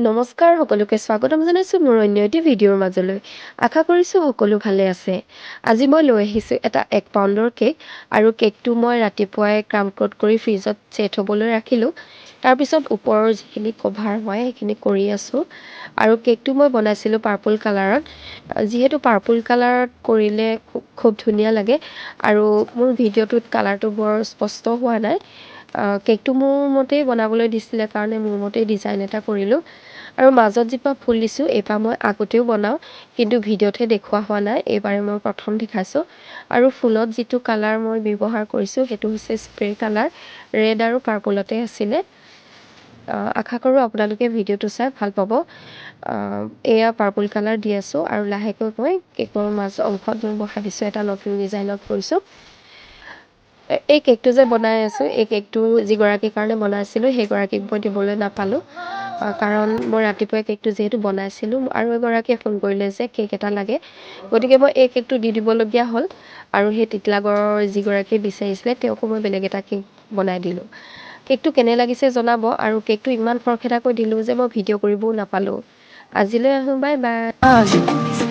নমস্কাৰ সকলোকে স্বাগতম জনাইছোঁ মোৰ অন্য এটি ভিডিঅ'ৰ মাজলৈ। আশা কৰিছোঁ সকলো ভালে আছে। আজি মই লৈ আহিছোঁ এটা 1 পাউণ্ডৰ কেক আৰু কেকটো মই ৰাতিপুৱাই ক্ৰাম কোট কৰি ফ্ৰিজত ছেট হ'বলৈ ৰাখিলোঁ। তাৰপিছত ওপৰৰ যিখিনি কভাৰ হয় সেইখিনি কৰি আছোঁ আৰু কেকটো মই বনাইছিলোঁ পাৰ্পল কালাৰত। যিহেতু পাৰ্পল কালাৰত কৰিলে খুব ধুনীয়া লাগে আৰু মোৰ ভিডিঅ'টোত কালাৰটো বৰ স্পষ্ট হোৱা নাই। কেকটো মোৰ মতেই বনাবলৈ দিছিলে কাৰণে মোৰ মতেই ডিজাইন এটা কৰিলোঁ আৰু মাজত যিপা ফুল দিছোঁ এইপাহ মই আগতেও বনাওঁ কিন্তু ভিডিঅ'তহে দেখুওৱা হোৱা নাই, এইবাৰে মই প্ৰথম দেখাইছোঁ। আৰু ফুলত যিটো কালাৰ মই ব্যৱহাৰ কৰিছোঁ সেইটো হৈছে স্প্ৰে কালাৰ, ৰেড আৰু পাৰ্পলতে আছিলে। আশা কৰোঁ আপোনালোকে ভিডিঅ'টো চাই ভাল পাব। এয়া পাৰ্পল কালাৰ দি আছোঁ আৰু লাহেকৈ মই কেকৰ মাজ অংশত মই বহাই দিছোঁ, এটা নতুন ডিজাইনত কৰিছোঁ। এই কেকটো যে বনাই আছোঁ, এই কেকটো যিগৰাকীৰ কাৰণে বনাইছিলোঁ সেইগৰাকীক মই দিবলৈ নাপালোঁ, কাৰণ মই ৰাতিপুৱাই কেকটো যিহেতু বনাইছিলোঁ আৰু এগৰাকীয়ে ফোন কৰিলে যে কেক এটা লাগে, গতিকে মই এই কেকটো দি দিবলগীয়া হ'ল আৰু সেই টিটলাগড়ৰ যিগৰাকীয়ে বিচাৰিছিলে তেওঁকো মই বেলেগ এটা কেক বনাই দিলোঁ। কেকটো কেনে লাগিছে জনাব আৰু কেকটো ইমান খৰখেদাকৈ দিলোঁ যে মই ভিডিঅ' কৰিবও নাপালোঁ। আজিলৈ আহোঁ, বাই বাই।